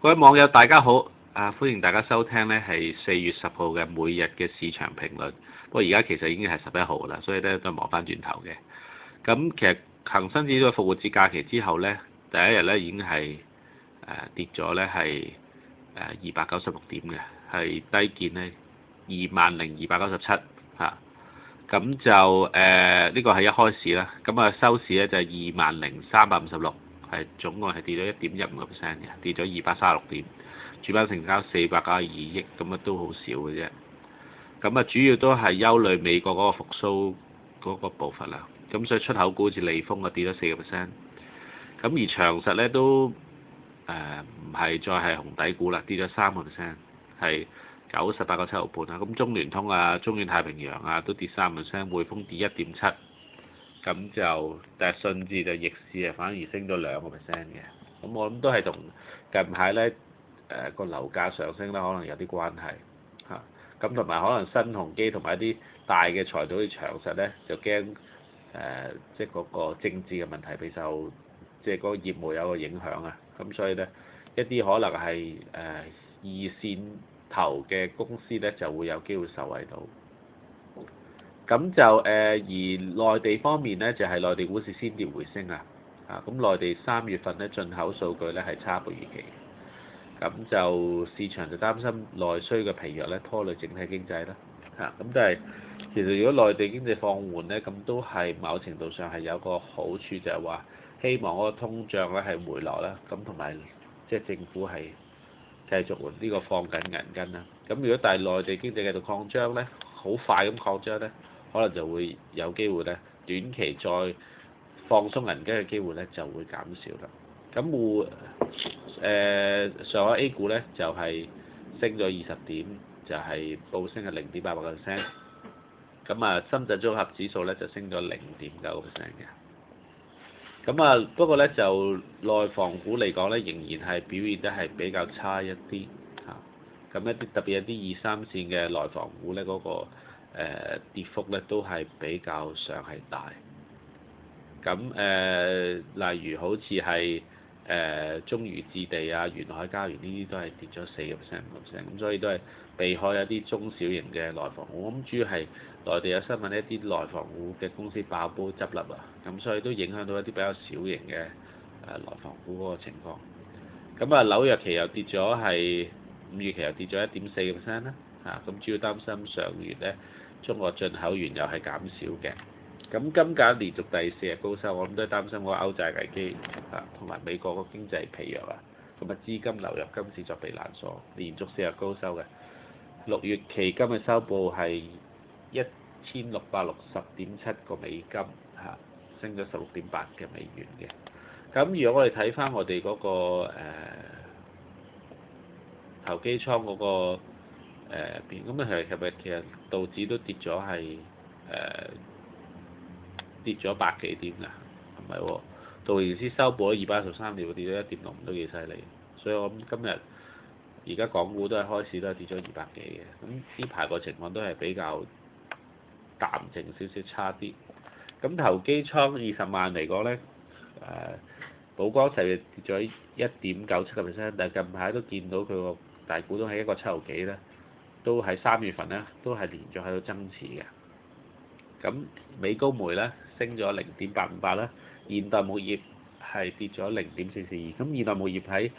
各位網友大家好，歡迎大家收聽呢係4月10號嘅每日嘅市場評論。不過而家其實已經係11號啦，所以咧都係望翻轉頭嘅。咁其實恒生指數復活節假期之後呢，第一日呢已經係跌咗呢係296點嘅，係低見呢20,297嚇。咁就呢個係一開市啦，咁收市呢就係20,356。係總共係跌咗1.15%嘅，跌咗236點，主板成交492億，咁都好少嘅啫。咁主要都係憂慮美國嗰個復甦嗰個步伐啦。咁所以出口股好似利豐跌咗4%。咁而長實咧都唔係再係紅底股啦，跌咗3%，係98個7毫半啦。咁中聯通啊、中遠太平洋啊都跌3%，匯豐跌1.7%。咁就但係信置就逆市反而升咗2%嘅，咁我諗都係同近排咧個樓價上升咧可能有啲關係嚇，咁同埋可能新鴻基同埋一啲大嘅財團好似長實咧就驚即係嗰個政治嘅問題備受即係嗰個業務有個影響啊，咁所以咧一啲可能係二線頭嘅公司咧就會有機會受惠到。咁就而內地方面咧，就係內地股市先跌回升啊！咁內地3月份咧進口數據咧係差過預期，咁就市場就擔心內需嘅疲弱咧拖累整體經濟啦。咁但係其實如果內地經濟放緩咧，咁都係某程度上係有個好處，就係話希望嗰個通脹咧係回落啦，咁同埋即係政府係繼續呢個放緊銀根啦。咁如果但係內地經濟繼續擴張咧，好快咁擴張咧，可能就會有機會咧，短期再放鬆銀根嘅機會咧就會減少啦。咁上海 A 股咧就係升咗20點，就係報升係0.88%。咁深圳綜合指數咧就升咗0.9%嘅。咁不過咧就內房股嚟講咧，仍然係表現得係比較差一啲嚇。咁一啲特別一啲2、3線嘅內房股咧嗰個跌幅咧都係比較上係大，咁例如好似係中渝置地啊、沿海家園呢啲都係跌咗4%、5%，咁所以都係避開一啲中小型嘅內房股。咁主要係內地有新聞一啲內房股嘅公司爆煲執笠啊，咁所以都影響到一啲比較小型嘅內房股嗰個情況。咁紐約期又跌咗係5月期又跌咗1.4%啦，咁主要擔心上月咧中國進口原油係減少嘅。咁金價連續第4日高收，我諗都係擔心嗰個歐債危機同埋美國個經濟疲弱啊，咁資金流入金市作避難所，連續4日高收嘅。6月期金嘅收報係1660.7個美金升咗16.8嘅美元嘅。咁如果我哋睇翻我哋嗰個投機倉嗰個邊，咁其實道指都跌咗係跌咗百幾點㗎，係咪喎？道瓊斯收報咗213點，跌咗1.65都幾犀利，所以我諗今日而家港股都係開市都係跌咗200幾嘅，咁呢排個情況都係比較淡靜少少差啲。咁投機倉20萬嚟講咧，寶光實業跌咗1.97%，但係近排都見到佢個大股東係1個7毫幾咧，都喺3月份咧都係連續喺度增持嘅。咁美高梅咧升咗0.858啦，現代牧業係跌咗0.442。咁現代牧業喺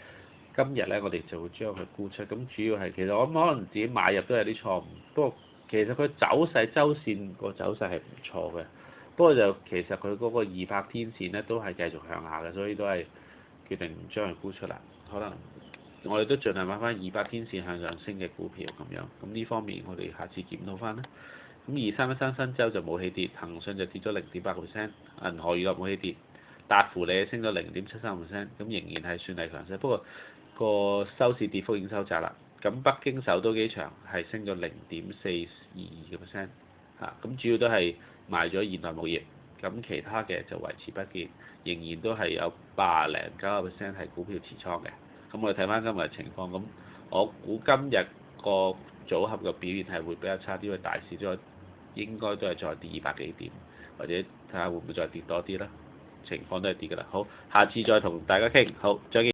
今日咧，我哋就會將佢沽出。咁主要係其實我諗可能自己買入都有啲錯誤，不過其實佢走勢周線個走勢係唔錯嘅。不過就其實佢嗰個200天線咧都係繼續向下嘅，所以都係決定唔將佢沽出啦。可能我哋都盡量買翻200天線向上升嘅股票咁樣。咁呢方面我哋下次檢討翻啦。咁2313新洲就冇起跌，騰訊就跌咗0.8%，銀河娛樂冇起跌，達芙莉升咗0.73%，咁仍然係算係強勢。不過個收市跌幅已經收窄啦。咁北京首都機場係升咗0.422%，咁主要都係賣咗現代牧業，咁其他嘅就維持不變，仍然都係有80零90%係股票持倉嘅。咁我哋睇翻今日嘅情況，咁我估今日個組合嘅表現係會比較差啲，因為大市應該都係再跌200幾點，或者睇下會唔會再跌多啲啦。情況都係跌㗎啦。好，下次再同大家傾。好，再見。